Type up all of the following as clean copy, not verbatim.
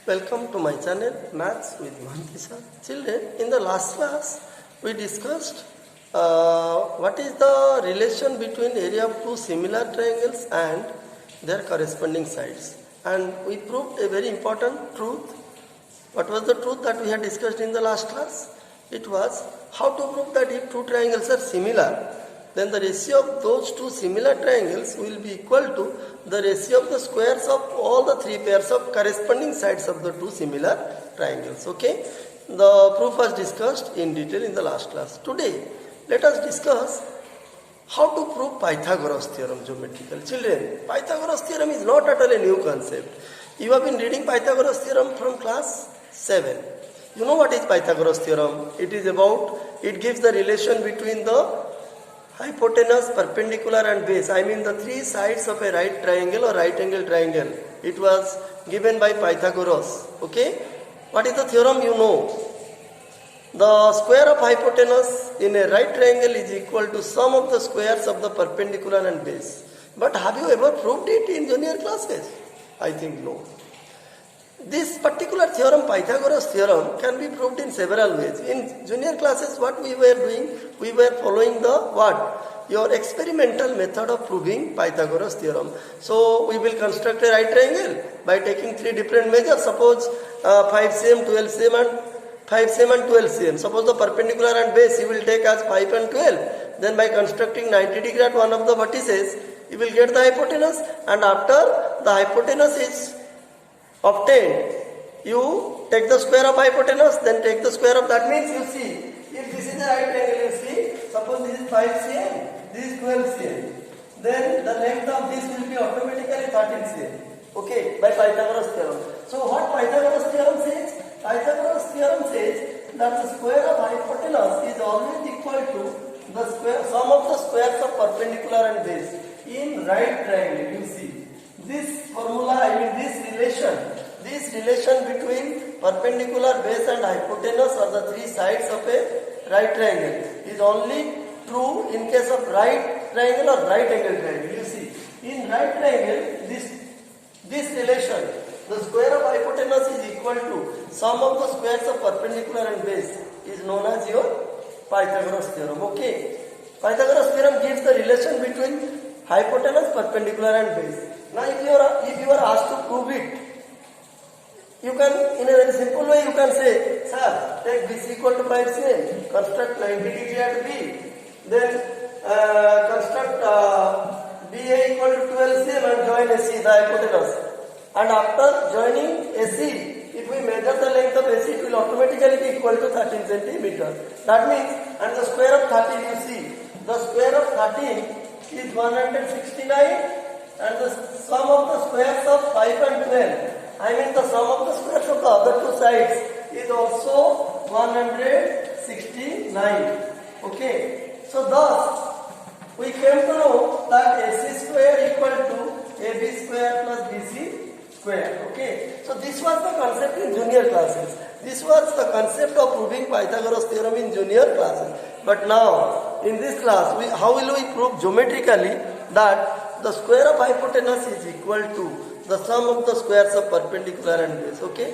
Welcome to my channel Maths with Mohanty. Children, in the last class we discussed what is the relation between area of two similar triangles and their corresponding sides, and we proved a very important truth. What was the truth that we had discussed in the last class? It was how to prove that if two triangles are similar, then the ratio of those two similar triangles will be equal to the ratio of the squares of all the three pairs of corresponding sides of the two similar triangles. Okay, the proof was discussed in detail in the last class. Today, let us discuss how to prove Pythagoras theorem geometrical. Children, Pythagoras theorem is not at all a new concept. You have been reading Pythagoras theorem from class 7. You know what is Pythagoras theorem? It gives the relation between the hypotenuse, perpendicular and base. I mean the three sides of a right triangle or right angle triangle. It was given by Pythagoras. Okay? What is the theorem? You know. The square of hypotenuse in a right triangle is equal to sum of the squares of the perpendicular and base. But have you ever proved it in junior classes? I think no. This particular theorem, Pythagoras theorem, can be proved in several ways. In junior classes, what we were doing, we were following the what? Your experimental method of proving Pythagoras theorem. So, we will construct a right triangle by taking three different measures. Suppose 5 cm, 12 cm and 5 cm and 12 cm. Suppose the perpendicular and base you will take as 5 and 12. Then by constructing 90 degree at one of the vertices, you will get the hypotenuse, and after the hypotenuse is obtained, you take the square of hypotenuse, then take the square of that. Means you see, if this is a right triangle, you see, suppose this is 5 cm, this is 12 cm, then the length of this will be automatically 13 cm. Okay, by Pythagoras theorem. So what Pythagoras theorem says? Pythagoras theorem says that the square of hypotenuse is always equal to the sum of the squares of perpendicular and base in right triangle. You see, this formula, this relation between perpendicular base and hypotenuse or the three sides of a right triangle is only true in case of right triangle or right angle triangle. You see, in right triangle, this relation, the square of hypotenuse is equal to sum of the squares of perpendicular and base, is known as your Pythagoras theorem. Okay, Pythagoras theorem gives the relation between hypotenuse, perpendicular and base. Now if you are asked to prove it, you can, in a very simple way, you can say, sir, take BC equal to 5 cm, construct 90 degree at B, then construct BA equal to 12 cm and join AC, the hypotenuse. And after joining AC, if we measure the length of AC, it will automatically be equal to 13 cm. That means, and the square of 13, you see, the square of 13 is 169, and the sum of the squares of 5 and 12, I mean the sum of the squares of the other two sides, is also 169. Okay, so thus we came to know that AC square equal to AB square plus BC square. Okay, so this was the concept in junior classes. This was the concept of proving Pythagoras theorem in junior classes. But now, in this class, how will we prove geometrically that the square of hypotenuse is equal to the sum of the squares of perpendicular and base? Okay,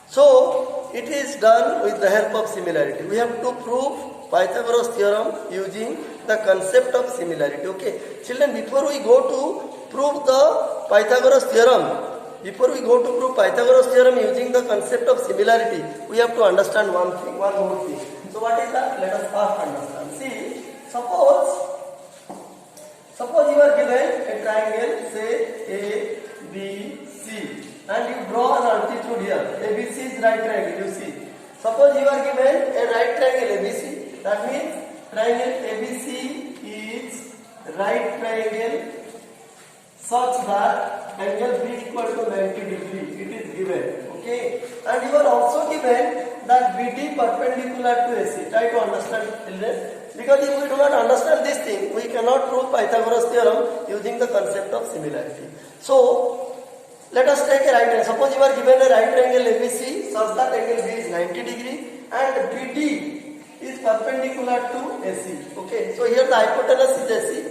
so it is done with the help of similarity. We have to prove Pythagoras theorem using the concept of similarity. Okay, children, before we go to prove the Pythagoras theorem, using the concept of similarity, we have to understand one more thing. So what is that? Let us first understand. See, suppose you are given a triangle, say A, B, C, and you draw an altitude here. ABC is right triangle, you see. Suppose you are given a right triangle ABC. That means triangle ABC is right triangle such that angle B equal to 90 degree. It is given. Okay. And you are also given that BD perpendicular to AC. Try to understand, children. Because if we do not understand this thing, we cannot prove Pythagoras theorem using the concept of similarity. So, let us take a right triangle. Suppose you are given a right triangle ABC such that angle B is 90 degree and BD is perpendicular to AC. Okay, so here the hypotenuse is AC.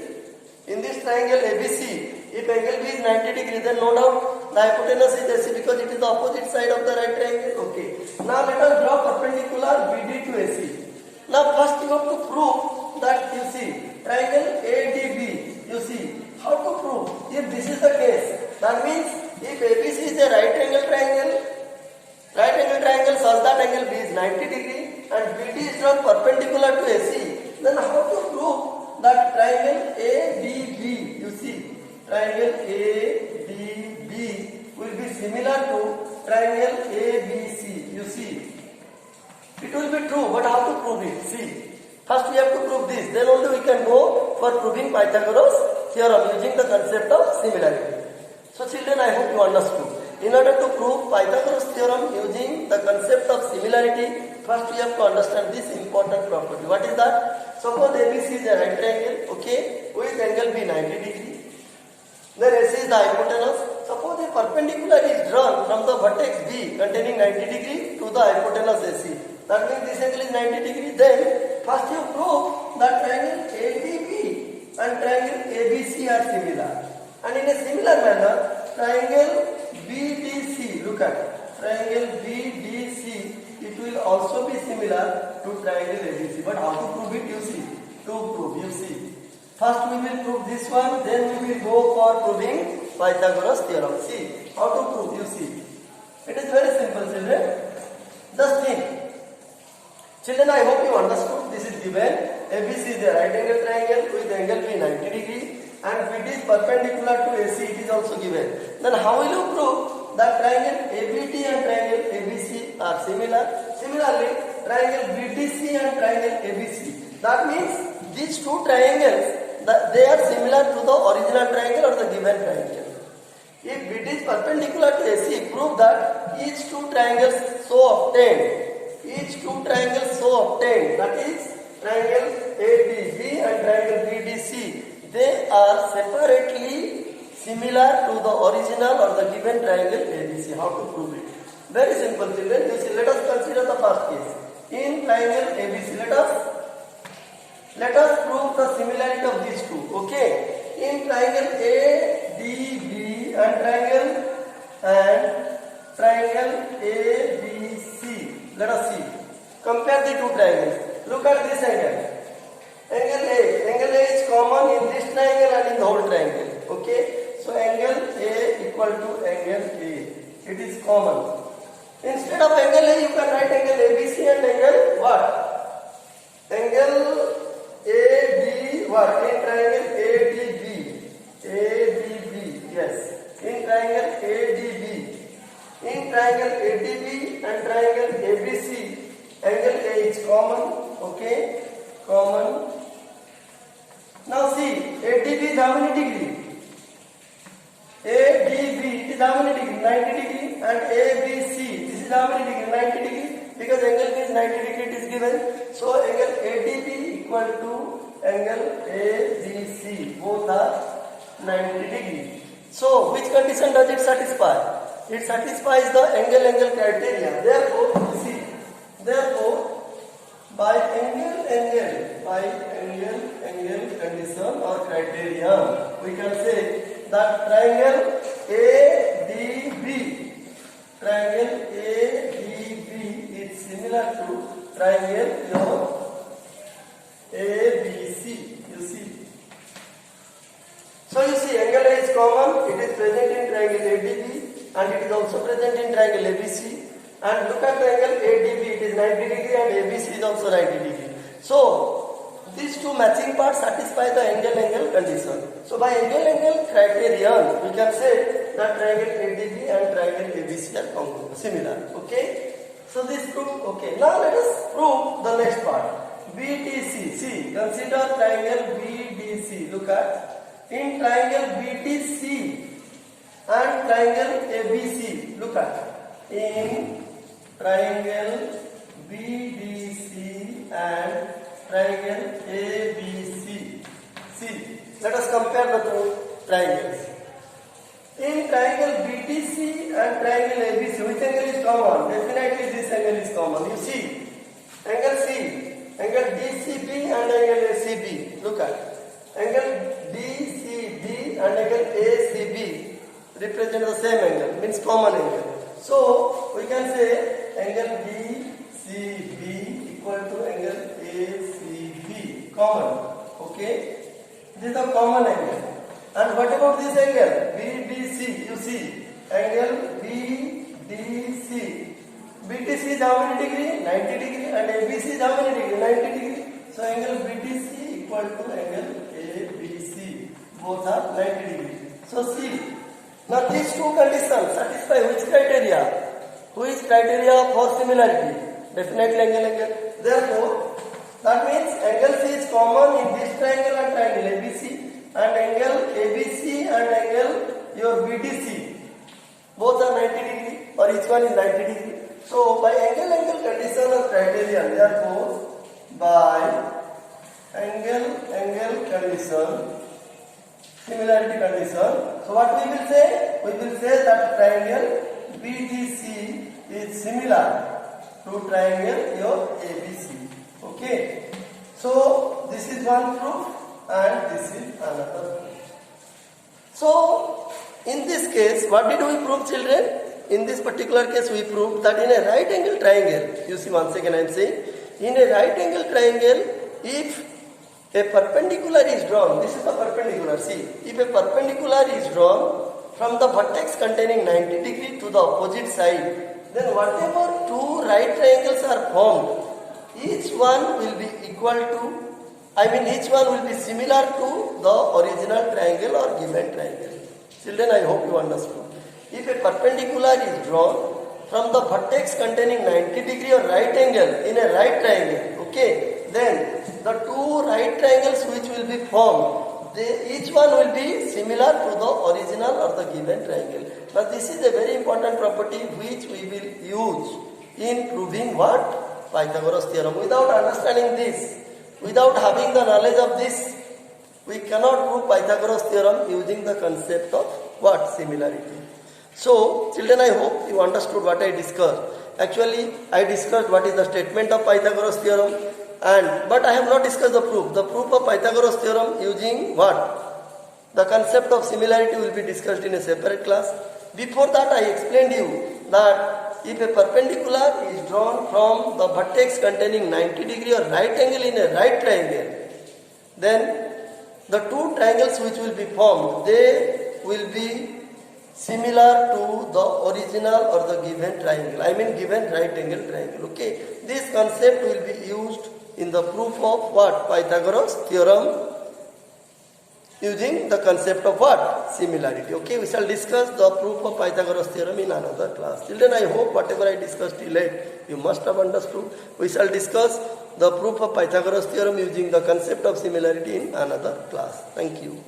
In this triangle ABC, if angle B is 90 degree, then no doubt the hypotenuse is AC because it is the opposite side of the right triangle. Okay. Now let us draw perpendicular BD to AC. Now first you have to prove that you see triangle ADB. You see how to prove if this is the case. That means if ABC is a right angle triangle such that angle B is 90 degree and BD is drawn perpendicular to AC, then how to prove that triangle ADB, you see, triangle ADB will be similar to triangle ABC, you see. It will be true, but how to prove it? See, first we have to prove this, then only we can go for proving Pythagoras theorem using the concept of similarity. So children, I hope you understood. In order to prove Pythagoras theorem using the concept of similarity, first we have to understand this important property. What is that? Suppose ABC is a right triangle, okay, with angle B 90 degree. Then AC is the hypotenuse. Suppose a perpendicular is drawn from the vertex B containing 90 degree to the hypotenuse AC. That means this angle is 90 degree. Then first you prove that triangle ADB and triangle ABC are similar. And in a similar manner, triangle BDC, look at triangle BDC, it will also be similar to triangle ABC. But how to prove it? You see. To prove, you see. First we will prove this one, then we will go for proving Pythagoras theorem. See how to prove, you see. It is very simple, children. Just think. Children, I hope you understood. This is given. ABC is a right angle triangle with angle B 90 degree. And BD is perpendicular to AC, it is also given. Then how will you prove that triangle ABD and triangle ABC are similar? Similarly, triangle BDC and triangle ABC. That means these two triangles, they are similar to the original triangle or the given triangle. If BD is perpendicular to AC, prove that each two triangles so obtained. That is triangle ADB and triangle BDC. They are separately similar to the original or the given triangle ABC. How to prove it? Very simple, children. You see, let us consider the first case. In triangle ABC, let us prove the similarity of these two. Okay. In triangle ADB and triangle ABC, let us see. Compare the two triangles. Look at this angle. Angle A is common in this triangle and in the whole triangle. Okay, so angle A equal to angle A. It is common. Instead of angle A, you can write angle ABC and angle what? Angle AD what? In triangle ADB. Yes. In triangle ADB. In triangle ADB and triangle ABC, angle A is common. Okay. Common. Now see, ADB is how many degree? ADB is how many degree? 90 degree. And ABC, this is how many degree? 90 degree. Because angle B is 90 degree, it is given. So angle ADB equal to angle ABC. Both are 90 degree. So which condition does it satisfy? It satisfies the angle criteria. Therefore, you see, by angle condition or criterion, we can say that triangle ADB is similar to triangle ABC. You see. So you see, angle A is common. It is present in triangle ADB and it is also present in triangle ABC. And look at the angle ADB, it is 90 degree and ABC is also 90 degree. So, these two matching parts satisfy the angle condition. So, by angle criterion, we can say that triangle ADB and triangle ABC are congruent, similar. Okay? So, this proof, okay. Now, let us prove the next part. BDC, see, consider triangle BDC. Look at, in triangle BDC and triangle ABC, look at, in triangle BDC and triangle ABC. See, let us compare the two triangles. In triangle BDC and triangle ABC, which angle is common? Definitely this angle is common. You see, angle C, angle DCB and angle ACB. Look at angle DCB and angle ACB. represent the same angle, means common angle. So we can say angle BCB equal to angle ACB, common. Okay, this is the common angle. And what about this angle BDC? You see, angle BDC. BTC is how many degree? 90 degree. And ABC is how many degree? 90 degree. So angle BTC equal to angle ABC. Both are 90 degree. So see, now these two conditions satisfy which criteria? Which criteria for similarity? Definitely angle. Therefore, that means angle C is common in this triangle and triangle ABC, and angle ABC and angle your BTC. Both are 90 degree, or each one is 90 degree. So by angle condition or criterion, therefore by angle condition, similarity condition. So what we will say? We will say that triangle BDC is similar to triangle your ABC. Okay. So this is one proof and this is another proof. So in this case, what did we prove, children? In this particular case, we proved that in a right angle triangle, you see, once again I am saying, in a right angle triangle, if a perpendicular is drawn, this is the perpendicular, see, if a perpendicular is drawn from the vertex containing 90 degree to the opposite side, then whatever two right triangles are formed, each one will be equal to, each one will be similar to the original triangle or given triangle. Children, I hope you understood. If a perpendicular is drawn from the vertex containing 90 degree or right angle in a right triangle, okay, then the two right triangles which will be formed, each one will be similar to the original or the given triangle. Now this is a very important property which we will use in proving what? Pythagoras theorem. Without understanding this, without having the knowledge of this, we cannot prove Pythagoras theorem using the concept of what? Similarity. So, children, I hope you understood what I discussed. Actually, I discussed what is the statement of Pythagoras theorem, but I have not discussed the proof. The proof of Pythagoras theorem using what? The concept of similarity will be discussed in a separate class. Before that, I explained you that if a perpendicular is drawn from the vertex containing 90 degree or right angle in a right triangle, then the two triangles which will be formed, they will be similar to the original or the given triangle, given right angle triangle. Okay, this concept will be used in the proof of what? Pythagoras theorem using the concept of what? Similarity. Okay, we shall discuss the proof of Pythagoras theorem in another class. Children, I hope whatever I discussed till late, you must have understood. We shall discuss the proof of Pythagoras theorem using the concept of similarity in another class. Thank you.